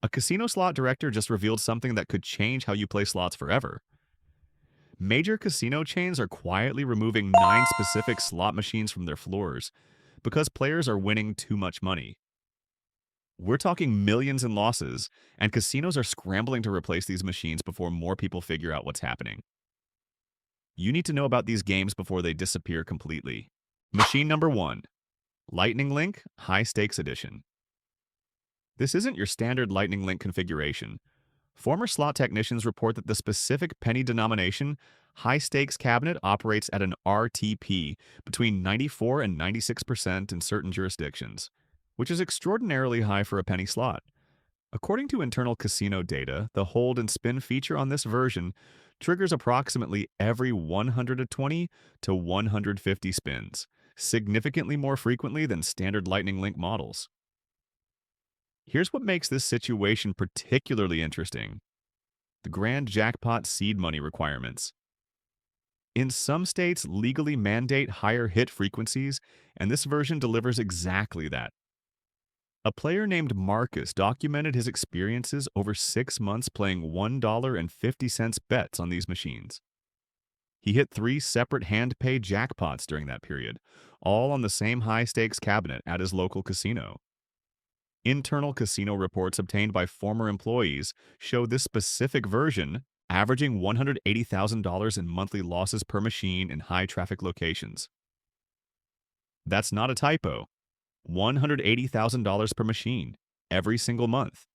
A casino slot director just revealed something that could change how you play slots forever. Major casino chains are quietly removing 9 specific slot machines from their floors because players are winning too much money. We're talking millions in losses, and casinos are scrambling to replace these machines before more people figure out what's happening. You need to know about these games before they disappear completely. Machine number 1, Lightning Link High Stakes Edition. This isn't your standard Lightning Link configuration. Former slot technicians report that the specific penny denomination high stakes cabinet operates at an RTP between 94 and 96% in certain jurisdictions, which is extraordinarily high for a penny slot. According to internal casino data, the hold and spin feature on this version triggers approximately every 120 to 150 spins, significantly more frequently than standard Lightning Link models. Here's what makes this situation particularly interesting: the grand jackpot seed money requirements. In some states, legally mandate higher hit frequencies, and this version delivers exactly that. A player named Marcus documented his experiences over 6 months playing $1.50 bets on these machines. He hit 3 separate hand-pay jackpots during that period, all on the same high-stakes cabinet at his local casino. Internal casino reports obtained by former employees show this specific version averaging $180,000 in monthly losses per machine in high-traffic locations. That's not a typo. $180,000 per machine, every single month.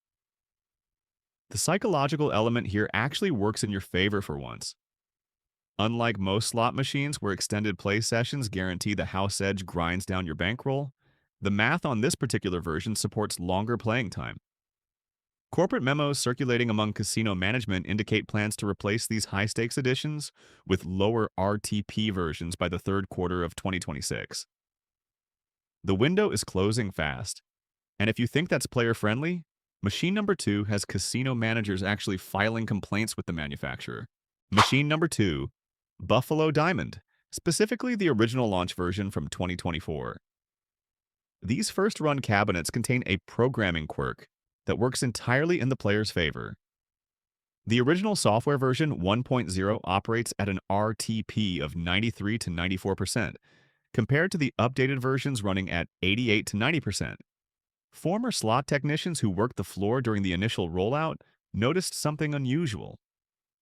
The psychological element here actually works in your favor for once. Unlike most slot machines where extended play sessions guarantee the house edge grinds down your bankroll, the math on this particular version supports longer playing time. Corporate memos circulating among casino management indicate plans to replace these high-stakes editions with lower RTP versions by the third quarter of 2026. The window is closing fast, and if you think that's player-friendly, machine number 2 has casino managers actually filing complaints with the manufacturer. Machine number 2, Buffalo Diamond, specifically the original launch version from 2024. These first-run cabinets contain a programming quirk that works entirely in the player's favor. The original software version 1.0 operates at an RTP of 93 to 94%, compared to the updated versions running at 88 to 90%. Former slot technicians who worked the floor during the initial rollout noticed something unusual.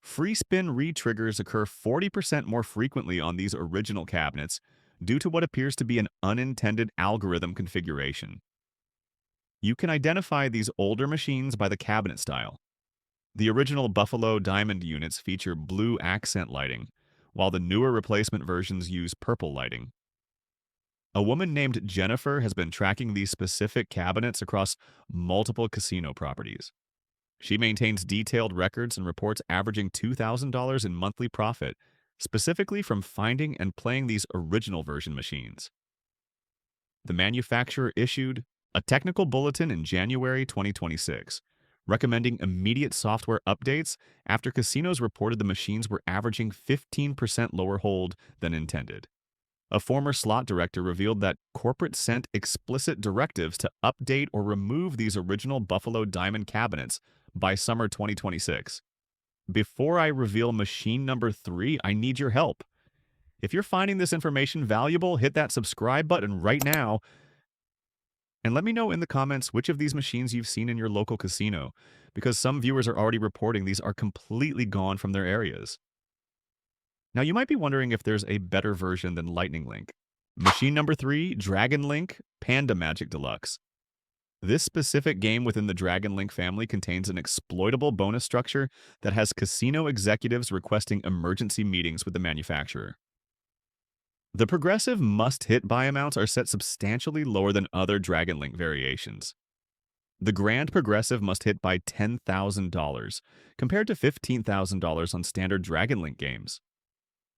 Free spin re-triggers occur 40% more frequently on these original cabinets due to what appears to be an unintended algorithm configuration. You can identify these older machines by the cabinet style. The original Buffalo Diamond units feature blue accent lighting, while the newer replacement versions use purple lighting. A woman named Jennifer has been tracking these specific cabinets across multiple casino properties. She maintains detailed records and reports averaging $2,000 in monthly profit, specifically from finding and playing these original version machines. The manufacturer issued a technical bulletin in January 2026, recommending immediate software updates after casinos reported the machines were averaging 15% lower hold than intended. A former slot director revealed that corporate sent explicit directives to update or remove these original Buffalo Diamond cabinets by summer 2026. Before I reveal machine number 3, I need your help. If you're finding this information valuable, hit that subscribe button right now and let me know in the comments which of these machines you've seen in your local casino, because some viewers are already reporting these are completely gone from their areas. Now, you might be wondering if there's a better version than Lightning Link. Machine number 3, Dragon Link Panda Magic Deluxe. This specific game within the Dragon Link family contains an exploitable bonus structure that has casino executives requesting emergency meetings with the manufacturer. The progressive must-hit buy amounts are set substantially lower than other Dragon Link variations. The grand progressive must hit by $10,000, compared to $15,000 on standard Dragon Link games.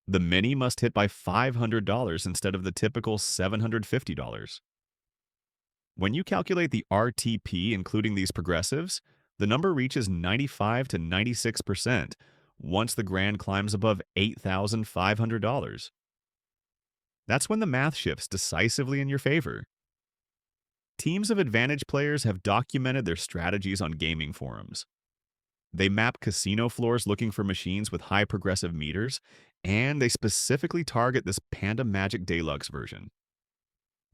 The mini must hit by $500 instead of the typical $750. When you calculate the RTP including these progressives, the number reaches 95 to 96% once the grand climbs above $8,500. That's when the math shifts decisively in your favor. Teams of Advantage players have documented their strategies on gaming forums. They map casino floors looking for machines with high progressive meters, and they specifically target this Panda Magic Deluxe version.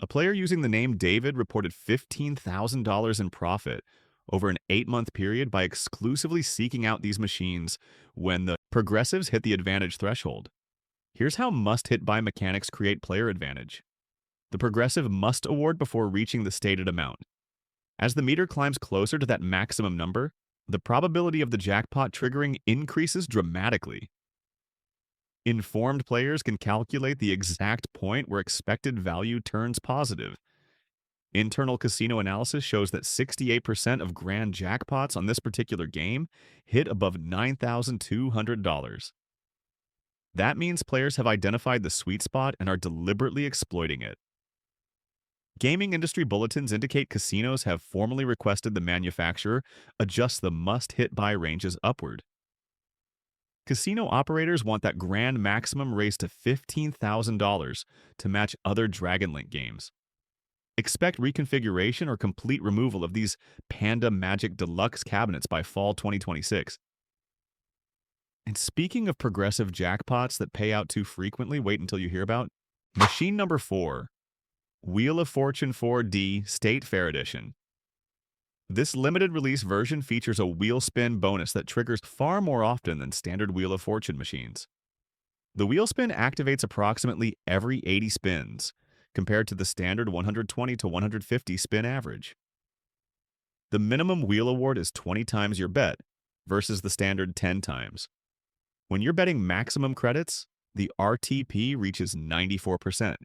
A player using the name David reported $15,000 in profit over an 8-month period by exclusively seeking out these machines when the progressives hit the advantage threshold. Here's how must-hit buy mechanics create player advantage. The progressive must award before reaching the stated amount. As the meter climbs closer to that maximum number, the probability of the jackpot triggering increases dramatically. Informed players can calculate the exact point where expected value turns positive. Internal casino analysis shows that 68% of grand jackpots on this particular game hit above $9,200. That means players have identified the sweet spot and are deliberately exploiting it. Gaming industry bulletins indicate casinos have formally requested the manufacturer adjust the must-hit buy ranges upward. Casino operators want that grand maximum raised to $15,000 to match other Dragonlink games. Expect reconfiguration or complete removal of these Panda Magic Deluxe cabinets by fall 2026. And speaking of progressive jackpots that pay out too frequently, wait until you hear about machine number 4, Wheel of Fortune 4D State Fair Edition. This limited release version features a wheel spin bonus that triggers far more often than standard Wheel of Fortune machines. The wheel spin activates approximately every 80 spins, compared to the standard 120 to 150 spin average. The minimum wheel award is 20 times your bet, versus the standard 10 times. When you're betting maximum credits, the RTP reaches 94%.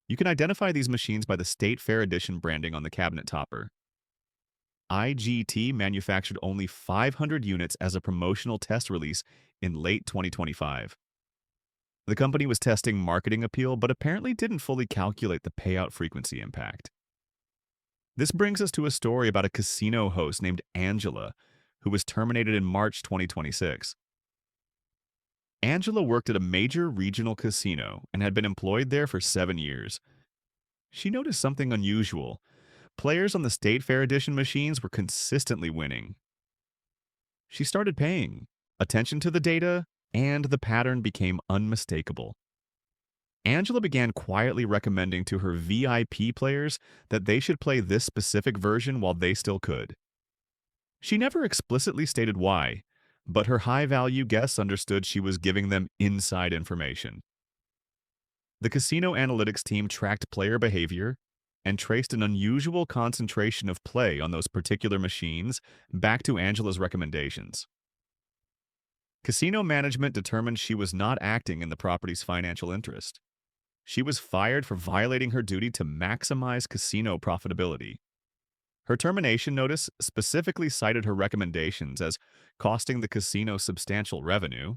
You can identify these machines by the State Fair Edition branding on the cabinet topper. IGT manufactured only 500 units as a promotional test release in late 2025. The company was testing marketing appeal, but apparently didn't fully calculate the payout frequency impact. This brings us to a story about a casino host named Angela, who was terminated in March 2026. Angela worked at a major regional casino and had been employed there for 7 years. She noticed something unusual. Players on the State Fair Edition machines were consistently winning. She started paying attention to the data, and the pattern became unmistakable. Angela began quietly recommending to her VIP players that they should play this specific version while they still could. She never explicitly stated why, but her high-value guests understood she was giving them inside information. The casino analytics team tracked player behavior and traced an unusual concentration of play on those particular machines back to Angela's recommendations. Casino management determined she was not acting in the property's financial interest. She was fired for violating her duty to maximize casino profitability. Her termination notice specifically cited her recommendations as costing the casino substantial revenue.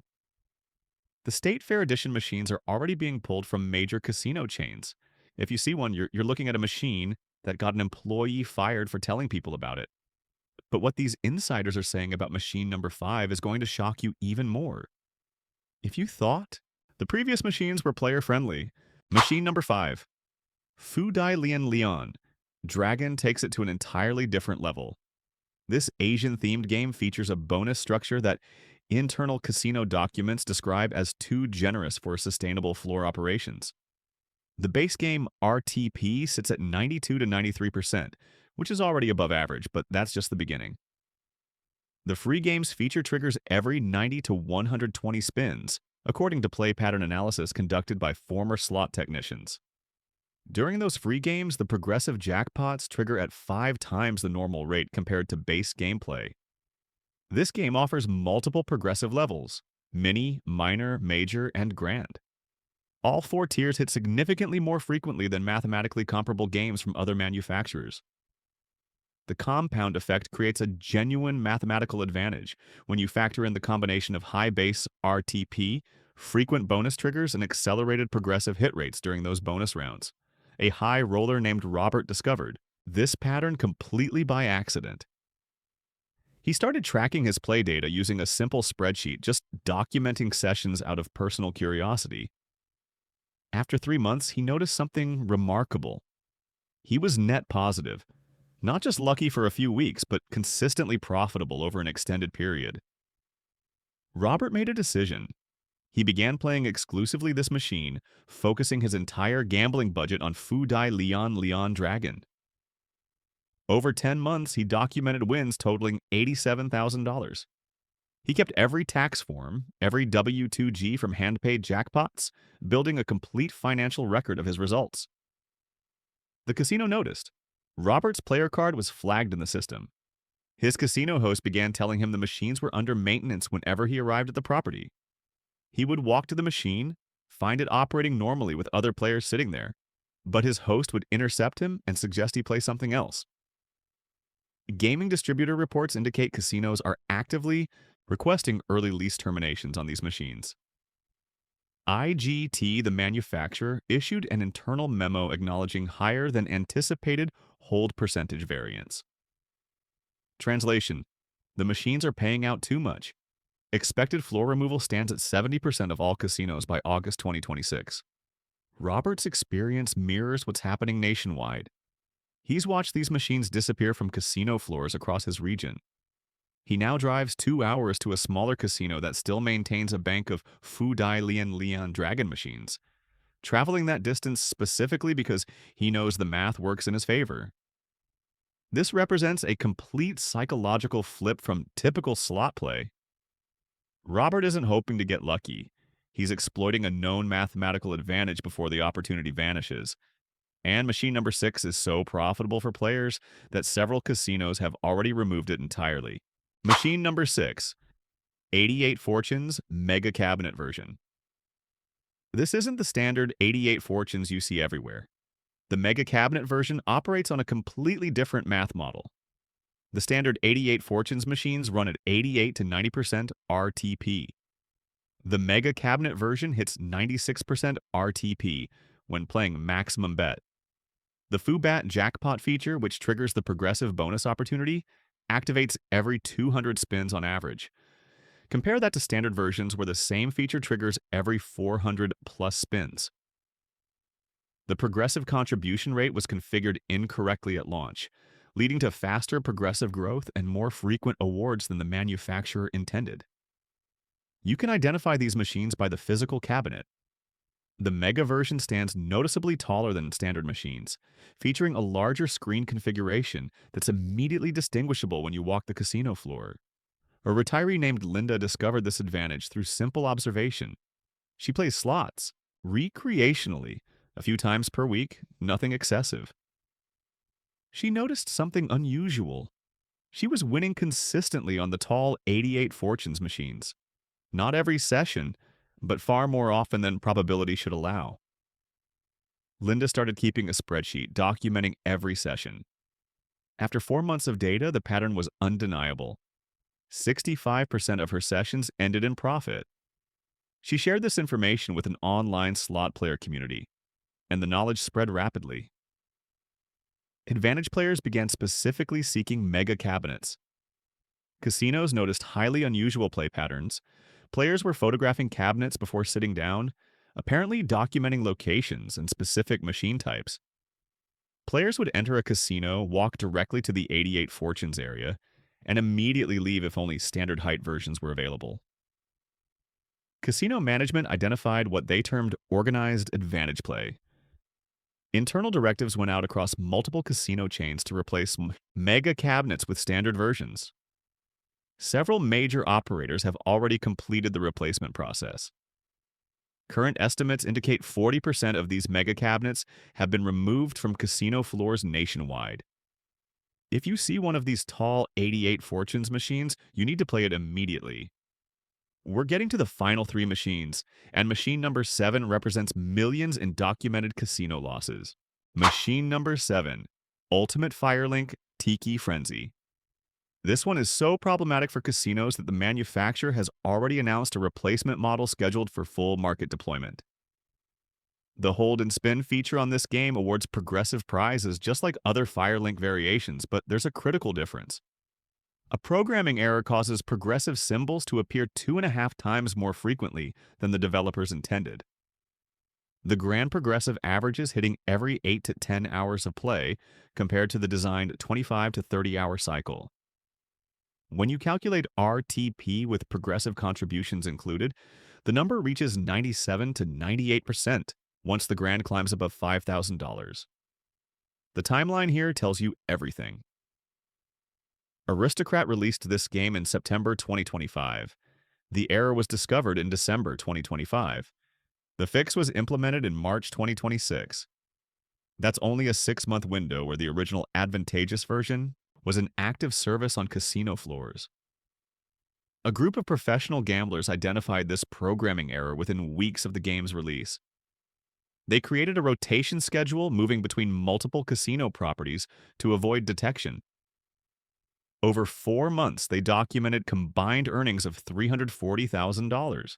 The State Fair Edition machines are already being pulled from major casino chains. If you see one, you're looking at a machine that got an employee fired for telling people about it. But what these insiders are saying about machine number 5 is going to shock you even more. If you thought the previous machines were player-friendly, machine number 5, Fu Dai Lian Lian, Dragon takes it to an entirely different level. This Asian-themed game features a bonus structure that internal casino documents describe as too generous for sustainable floor operations. The base game RTP sits at 92 to 93%, which is already above average, but that's just the beginning. The free game's feature triggers every 90 to 120 spins, according to play pattern analysis conducted by former slot technicians. During those free games, the progressive jackpots trigger at 5 times the normal rate compared to base gameplay. This game offers multiple progressive levels: mini, minor, major, and grand. All 4 tiers hit significantly more frequently than mathematically comparable games from other manufacturers. The compound effect creates a genuine mathematical advantage when you factor in the combination of high base RTP, frequent bonus triggers, and accelerated progressive hit rates during those bonus rounds. A high roller named Robert discovered this pattern completely by accident. He started tracking his play data using a simple spreadsheet, just documenting sessions out of personal curiosity. After 3 months, he noticed something remarkable. He was net positive, not just lucky for a few weeks, but consistently profitable over an extended period. Robert made a decision. He began playing exclusively this machine, focusing his entire gambling budget on Fu Dai Leon Dragon. Over 10 months, he documented wins totaling $87,000. He kept every tax form, every W-2G from hand-paid jackpots, building a complete financial record of his results. The casino noticed. Robert's player card was flagged in the system. His casino host began telling him the machines were under maintenance whenever he arrived at the property. He would walk to the machine, find it operating normally with other players sitting there, but his host would intercept him and suggest he play something else. Gaming distributor reports indicate casinos are actively requesting early lease terminations on these machines. IGT, the manufacturer, issued an internal memo acknowledging higher than anticipated hold percentage variance. Translation: the machines are paying out too much. Expected floor removal stands at 70% of all casinos by August 2026. Robert's experience mirrors what's happening nationwide. He's watched these machines disappear from casino floors across his region. He now drives 2 hours to a smaller casino that still maintains a bank of Fu Dai Leon Dragon machines, traveling that distance specifically because he knows the math works in his favor. This represents a complete psychological flip from typical slot play. Robert isn't hoping to get lucky. He's exploiting a known mathematical advantage before the opportunity vanishes. And machine number 6 is so profitable for players that several casinos have already removed it entirely. Machine number 6, 88 Fortunes Mega Cabinet version. This isn't the standard 88 Fortunes you see everywhere. The Mega Cabinet version operates on a completely different math model. The standard 88 Fortunes machines run at 88 to 90% RTP. The Mega Cabinet version hits 96% RTP when playing maximum bet. The FuBat jackpot feature, which triggers the progressive bonus opportunity, activates every 200 spins on average. Compare that to standard versions where the same feature triggers every 400 plus spins. The progressive contribution rate was configured incorrectly at launch, leading to faster progressive growth and more frequent awards than the manufacturer intended. You can identify these machines by the physical cabinet. The Mega version stands noticeably taller than standard machines, featuring a larger screen configuration that's immediately distinguishable when you walk the casino floor. A retiree named Linda discovered this advantage through simple observation. She plays slots, recreationally, a few times per week, nothing excessive. She noticed something unusual. She was winning consistently on the tall 88 Fortunes machines. Not every session, but far more often than probability should allow. Linda started keeping a spreadsheet documenting every session. After 4 months of data, the pattern was undeniable. 65% of her sessions ended in profit. She shared this information with an online slot player community, and the knowledge spread rapidly. Advantage players began specifically seeking mega cabinets. Casinos noticed highly unusual play patterns. Players were photographing cabinets before sitting down, apparently documenting locations and specific machine types. Players would enter a casino, walk directly to the 88 Fortunes area, and immediately leave if only standard height versions were available. Casino management identified what they termed organized advantage play. Internal directives went out across multiple casino chains to replace mega cabinets with standard versions. Several major operators have already completed the replacement process. Current estimates indicate 40% of these mega cabinets have been removed from casino floors nationwide. If you see one of these tall 88 Fortunes machines, you need to play it immediately. We're getting to the final 3 machines, and machine number 7 represents millions in documented casino losses. Machine number 7, Ultimate Firelink Tiki Frenzy. This one is so problematic for casinos that the manufacturer has already announced a replacement model scheduled for full market deployment. The hold and spin feature on this game awards progressive prizes just like other Firelink variations, but there's a critical difference. A programming error causes progressive symbols to appear 2.5 times more frequently than the developers intended. The Grand Progressive averages hitting every 8 to 10 hours of play compared to the designed 25 to 30-hour cycle. When you calculate RTP with progressive contributions included, the number reaches 97 to 98% once the Grand climbs above $5,000. The timeline here tells you everything. Aristocrat released this game in September 2025. The error was discovered in December 2025. The fix was implemented in March 2026. That's only a 6-month window where the original advantageous version was an active service on casino floors. A group of professional gamblers identified this programming error within weeks of the game's release. They created a rotation schedule moving between multiple casino properties to avoid detection. Over 4 months, they documented combined earnings of $340,000.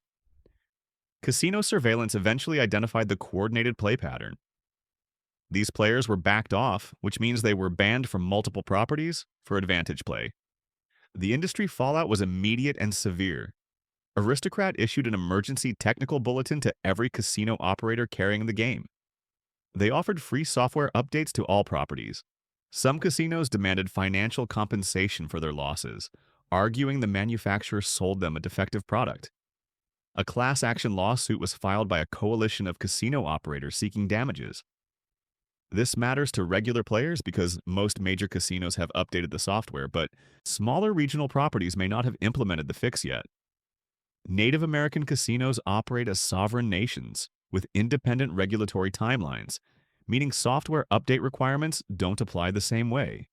Casino surveillance eventually identified the coordinated play pattern. These players were backed off, which means they were banned from multiple properties for advantage play. The industry fallout was immediate and severe. Aristocrat issued an emergency technical bulletin to every casino operator carrying the game. They offered free software updates to all properties. Some casinos demanded financial compensation for their losses, arguing the manufacturer sold them a defective product. A class action lawsuit was filed by a coalition of casino operators seeking damages. This matters to regular players because most major casinos have updated the software, but smaller regional properties may not have implemented the fix yet. Native American casinos operate as sovereign nations with independent regulatory timelines, meaning software update requirements don't apply the same way.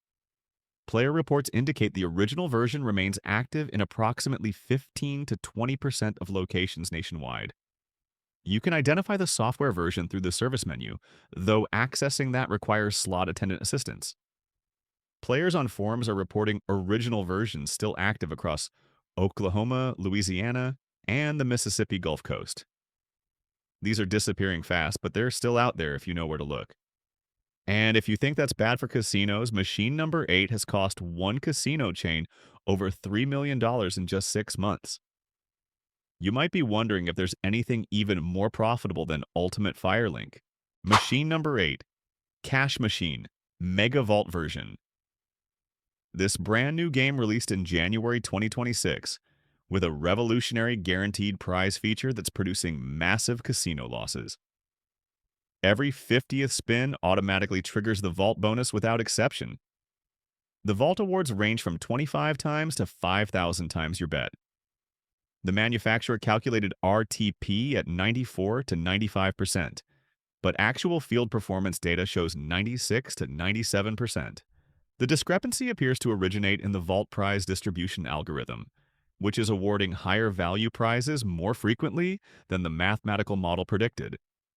Player reports indicate the original version remains active in approximately 15 to 20% of locations nationwide. You can identify the software version through the service menu, though accessing that requires slot attendant assistance. Players on forums are reporting original versions still active across Oklahoma, Louisiana, and the Mississippi Gulf Coast. These are disappearing fast, but they're still out there if you know where to look. And if you think that's bad for casinos, machine number 8 has cost one casino chain over $3 million in just 6 months. You might be wondering if there's anything even more profitable than Ultimate Firelink. Machine number 8, Cash Machine, Mega Vault version. This brand new game released in January 2026 with a revolutionary guaranteed prize feature that's producing massive casino losses. Every 50th spin automatically triggers the vault bonus without exception. The vault awards range from 25 times to 5,000 times your bet. The manufacturer calculated RTP at 94 to 95%, but actual field performance data shows 96 to 97%. The discrepancy appears to originate in the vault prize distribution algorithm, which is awarding higher value prizes more frequently than the mathematical model predicted.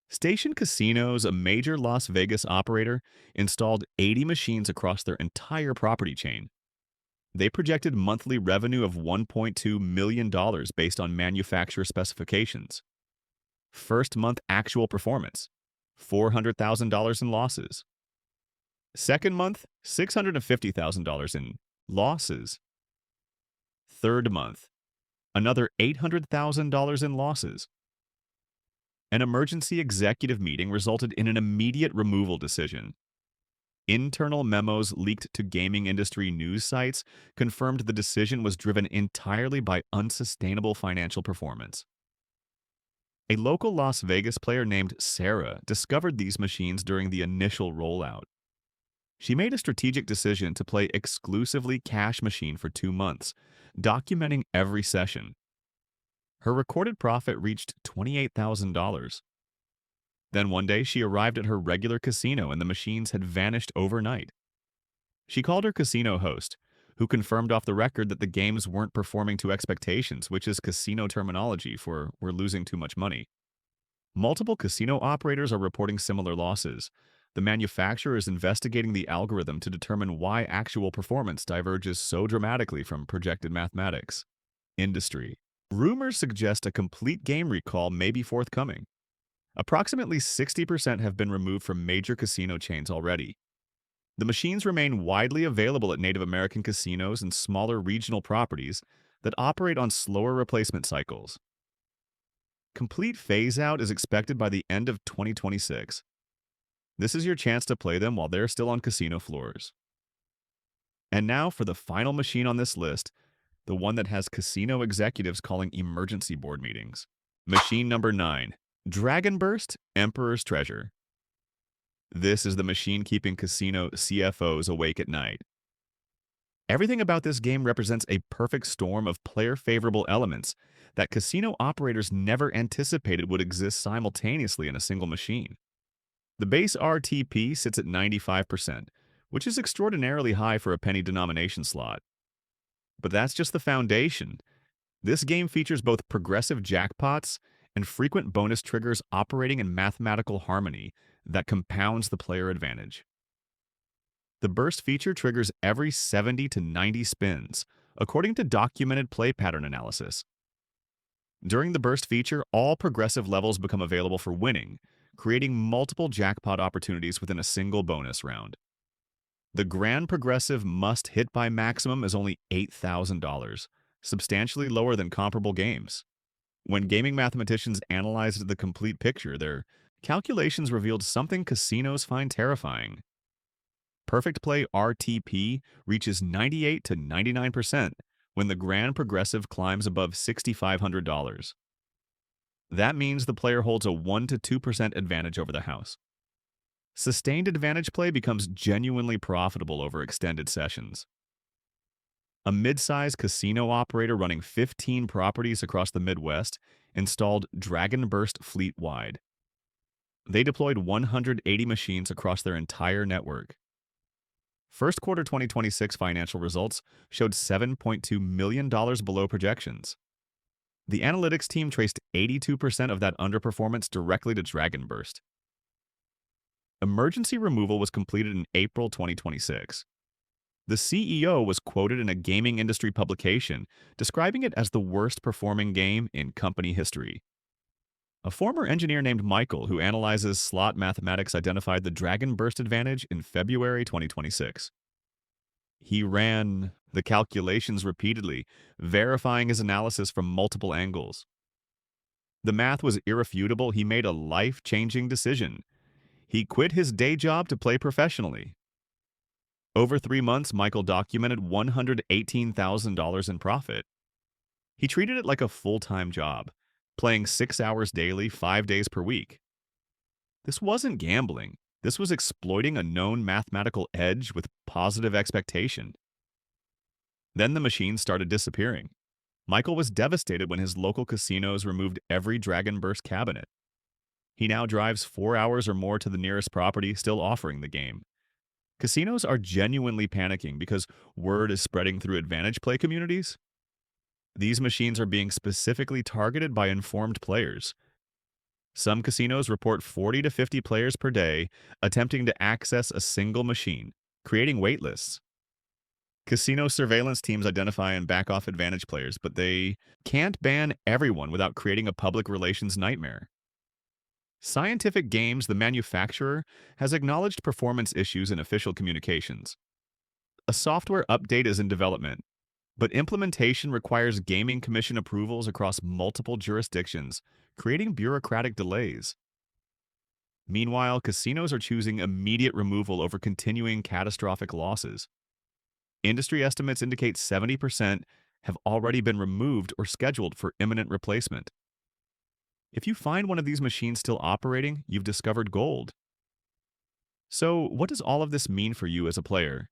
Station Casinos, a major Las Vegas operator, installed 80 machines across their entire property chain. They projected monthly revenue of $1.2 million based on manufacturer specifications. First month actual performance, $400,000 in losses. Second month, $650,000 in losses. Third month, another $800,000 in losses. An emergency executive meeting resulted in an immediate removal decision. Internal memos leaked to gaming industry news sites confirmed the decision was driven entirely by unsustainable financial performance. A local Las Vegas player named Sarah discovered these machines during the initial rollout. She made a strategic decision to play exclusively Cash Machine for 2 months, documenting every session. Her recorded profit reached $28,000. Then one day, she arrived at her regular casino and the machines had vanished overnight. She called her casino host, who confirmed off the record that the games weren't performing to expectations, which is casino terminology for "we're losing too much money." Multiple casino operators are reporting similar losses. The manufacturer is investigating the algorithm to determine why actual performance diverges so dramatically from projected mathematics. Industry. Rumors suggest a complete game recall may be forthcoming. Approximately 60% have been removed from major casino chains already. The machines remain widely available at Native American casinos and smaller regional properties that operate on slower replacement cycles. Complete phase-out is expected by the end of 2026. This is your chance to play them while they're still on casino floors. And now for the final machine on this list, the one that has casino executives calling emergency board meetings. Machine number 9, Dragon Burst Emperor's Treasure. This is the machine keeping casino CFOs awake at night. Everything about this game represents a perfect storm of player-favorable elements that casino operators never anticipated would exist simultaneously in a single machine. The base RTP sits at 95%, which is extraordinarily high for a penny denomination slot. But that's just the foundation. This game features both progressive jackpots and frequent bonus triggers operating in mathematical harmony that compounds the player advantage. The burst feature triggers every 70 to 90 spins, according to documented play pattern analysis. During the burst feature, all progressive levels become available for winning, creating multiple jackpot opportunities within a single bonus round. The grand progressive must-hit by maximum is only $8,000, substantially lower than comparable games. When gaming mathematicians analyzed the complete picture, their calculations revealed something casinos find terrifying. Perfect play RTP reaches 98 to 99% when the grand progressive climbs above $6,500. That means the player holds a 1 to 2% advantage over the house. Sustained advantage play becomes genuinely profitable over extended sessions. A mid-sized casino operator running 15 properties across the Midwest installed Dragon Burst fleet-wide. They deployed 180 machines across their entire network. First quarter 2026 financial results showed $7.2 million below projections. The analytics team traced 82% of that underperformance directly to Dragon Burst. Emergency removal was completed in April 2026. The CEO was quoted in a gaming industry publication, describing it as the worst performing game in company history. A former engineer named Michael, who analyzes slot mathematics, identified the Dragon Burst advantage in February 2026. He ran the calculations repeatedly, verifying his analysis from multiple angles. The math was irrefutable. He made a life-changing decision. He quit his day job to play professionally. Over 3 months, Michael documented $118,000 in profit. He treated it like a full-time job, playing 6 hours daily, 5 days per week. This wasn't gambling. This was exploiting a known mathematical edge with positive expectation. Then the machines started disappearing. Michael was devastated when his local casinos removed every Dragon Burst cabinet. He now drives 4 hours or more to the nearest property, still offering the game. Casinos are genuinely panicking because word is spreading through advantage play communities. These machines are being specifically targeted by informed players. Some casinos report 40 to 50 players per day attempting to access a single machine, creating waitlists. Casino surveillance teams identify and back off advantage players, but they can't ban everyone without creating a public relations nightmare. Scientific Games, the manufacturer, has acknowledged performance issues in official communications. A software update is in development, but implementation requires gaming commission approvals across multiple jurisdictions, creating bureaucratic delays. Meanwhile, casinos are choosing immediate removal over continuing catastrophic losses. Industry estimates indicate 70% have already been removed or scheduled for imminent replacement. If you find one of these machines still operating, you've discovered gold. So, what does all of this mean for you as a player?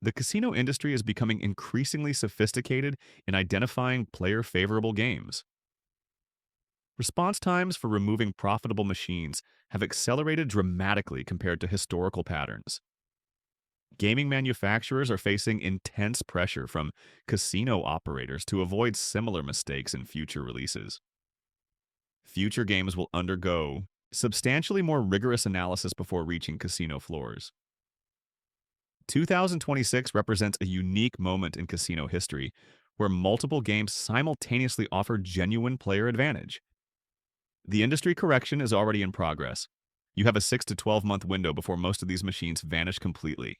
The casino industry is becoming increasingly sophisticated in identifying player-favorable games. Response times for removing profitable machines have accelerated dramatically compared to historical patterns. Gaming manufacturers are facing intense pressure from casino operators to avoid similar mistakes in future releases. Future games will undergo substantially more rigorous analysis before reaching casino floors. 2026 represents a unique moment in casino history where multiple games simultaneously offer genuine player advantage. The industry correction is already in progress. You have a 6 to 12-month window before most of these machines vanish completely.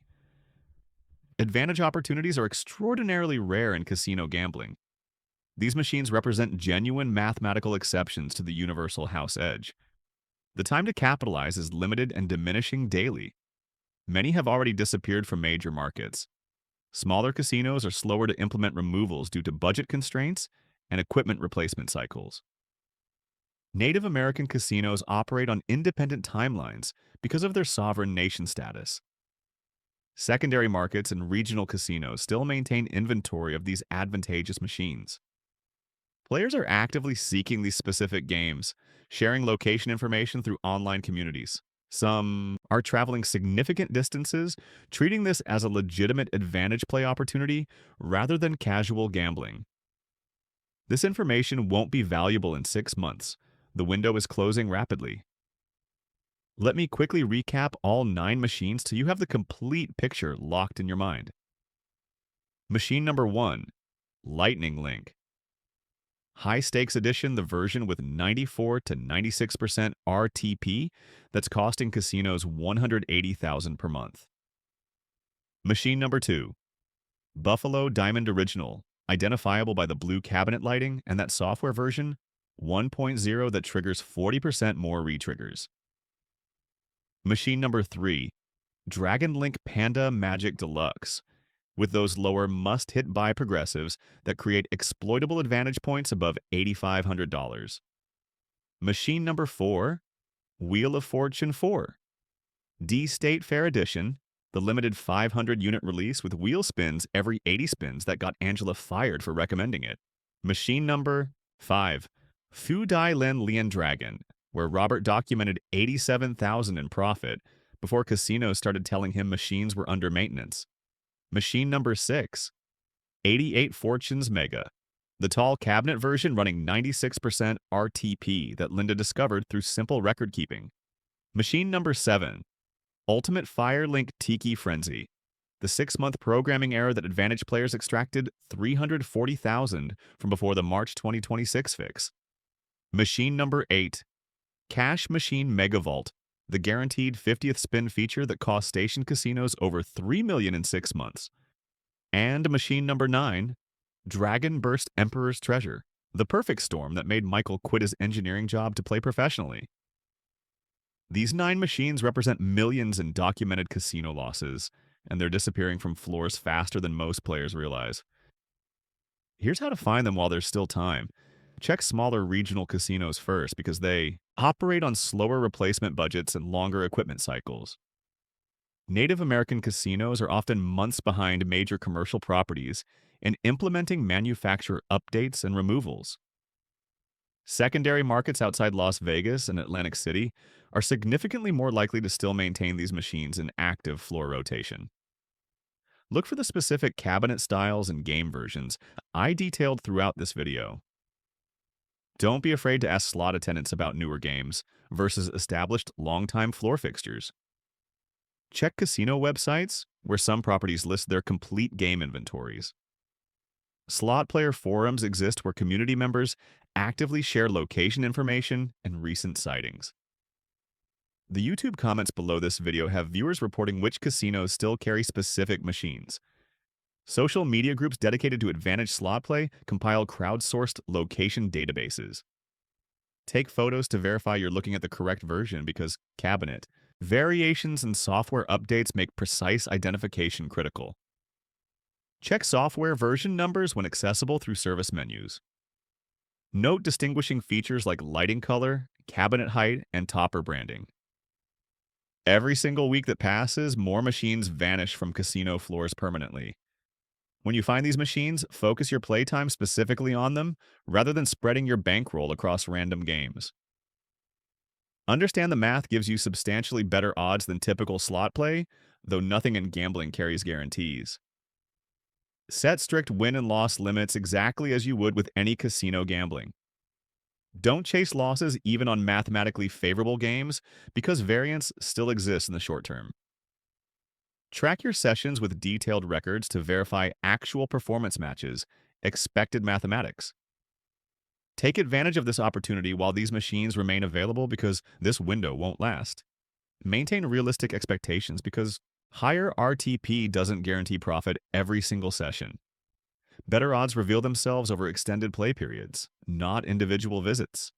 Advantage opportunities are extraordinarily rare in casino gambling. These machines represent genuine mathematical exceptions to the universal house edge. The time to capitalize is limited and diminishing daily. Many have already disappeared from major markets. Smaller casinos are slower to implement removals due to budget constraints and equipment replacement cycles. Native American casinos operate on independent timelines because of their sovereign nation status. Secondary markets and regional casinos still maintain inventory of these advantageous machines. Players are actively seeking these specific games, sharing location information through online communities. Some are traveling significant distances, treating this as a legitimate advantage play opportunity rather than casual gambling. This information won't be valuable in 6 months. The window is closing rapidly. Let me quickly recap all 9 machines till you have the complete picture locked in your mind. Machine number 1, Lightning Link. High Stakes Edition, the version with 94 to 96% RTP that's costing casinos $180,000 per month. Machine number 2, Buffalo Diamond Original, identifiable by the blue cabinet lighting and that software version 1.0 that triggers 40% more retriggers. Machine number 3, Dragon Link Panda Magic Deluxe, with those lower must-hit-buy progressives that create exploitable advantage points above $8,500. Machine number 4, Wheel of Fortune 4, D-State Fair Edition, the limited 500-unit release with wheel spins every 80 spins that got Angela fired for recommending it. Machine number 5, Fu Dai Lin Lian Dragon, where Robert documented $87,000 in profit before casinos started telling him machines were under maintenance. Machine number 6, 88 Fortunes Mega, the tall cabinet version running 96% RTP that Linda discovered through simple record keeping. Machine number 7, Ultimate Firelink Tiki Frenzy, the 6-month programming error that Advantage players extracted $340,000 from before the March 2026 fix. Machine number 8, Cash Machine Megavault, the guaranteed 50th spin feature that cost station casinos over $3 million in 6 months. And machine number 9, Dragon Burst Emperor's Treasure, the perfect storm that made Michael quit his engineering job to play professionally. These 9 machines represent millions in documented casino losses, and they're disappearing from floors faster than most players realize. Here's how to find them while there's still time. Check smaller regional casinos first because they operate on slower replacement budgets and longer equipment cycles. Native American casinos are often months behind major commercial properties in implementing manufacturer updates and removals. Secondary markets outside Las Vegas and Atlantic City are significantly more likely to still maintain these machines in active floor rotation. Look for the specific cabinet styles and game versions I detailed throughout this video. Don't be afraid to ask slot attendants about newer games versus established long-time floor fixtures. Check casino websites where some properties list their complete game inventories. Slot player forums exist where community members actively share location information and recent sightings. The YouTube comments below this video have viewers reporting which casinos still carry specific machines. Social media groups dedicated to Advantage slot play compile crowdsourced location databases. Take photos to verify you're looking at the correct version because cabinet variations and software updates make precise identification critical. Check software version numbers when accessible through service menus. Note distinguishing features like lighting color, cabinet height, and topper branding. Every single week that passes, more machines vanish from casino floors permanently. When you find these machines, focus your playtime specifically on them rather than spreading your bankroll across random games. Understand the math gives you substantially better odds than typical slot play, though nothing in gambling carries guarantees. Set strict win and loss limits exactly as you would with any casino gambling. Don't chase losses even on mathematically favorable games because variance still exists in the short term. Track your sessions with detailed records to verify actual performance matches, expected mathematics. Take advantage of this opportunity while these machines remain available because this window won't last. Maintain realistic expectations because higher RTP doesn't guarantee profit every single session. Better odds reveal themselves over extended play periods, not individual visits.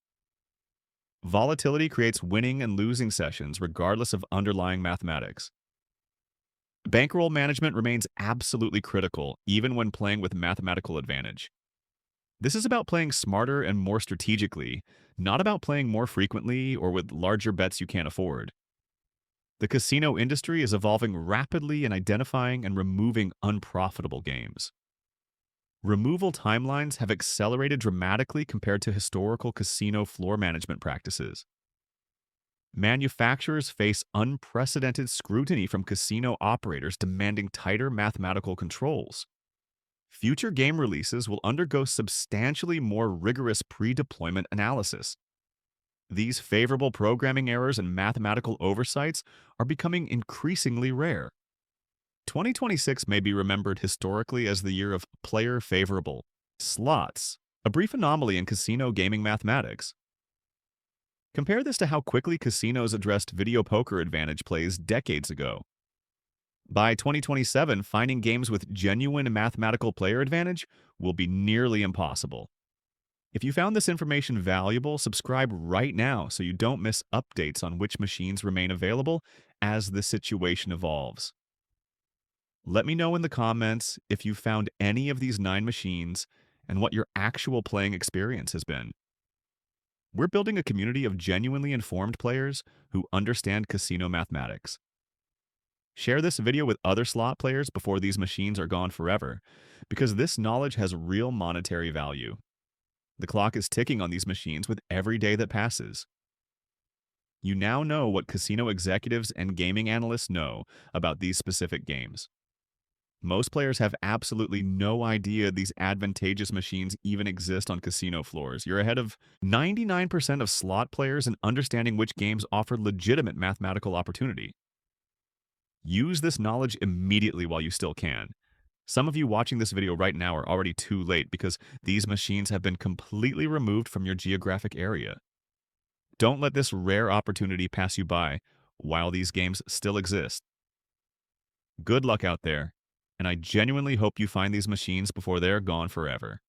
Volatility creates winning and losing sessions regardless of underlying mathematics. Bankroll management remains absolutely critical, even when playing with mathematical advantage. This is about playing smarter and more strategically, not about playing more frequently or with larger bets you can't afford. The casino industry is evolving rapidly in identifying and removing unprofitable games. Removal timelines have accelerated dramatically compared to historical casino floor management practices. Manufacturers face unprecedented scrutiny from casino operators demanding tighter mathematical controls. Future game releases will undergo substantially more rigorous pre-deployment analysis. These favorable programming errors and mathematical oversights are becoming increasingly rare. 2026 may be remembered historically as the year of player-favorable slots, a brief anomaly in casino gaming mathematics. Compare this to how quickly casinos addressed video poker advantage plays decades ago. By 2027, finding games with genuine mathematical player advantage will be nearly impossible. If you found this information valuable, subscribe right now so you don't miss updates on which machines remain available as the situation evolves. Let me know in the comments if you found any of these 9 machines and what your actual playing experience has been. We're building a community of genuinely informed players who understand casino mathematics. Share this video with other slot players before these machines are gone forever, because this knowledge has real monetary value. The clock is ticking on these machines with every day that passes. You now know what casino executives and gaming analysts know about these specific games. Most players have absolutely no idea these advantageous machines even exist on casino floors. You're ahead of 99% of slot players in understanding which games offer legitimate mathematical opportunity. Use this knowledge immediately while you still can. Some of you watching this video right now are already too late because these machines have been completely removed from your geographic area. Don't let this rare opportunity pass you by while these games still exist. Good luck out there, and I genuinely hope you find these machines before they're gone forever.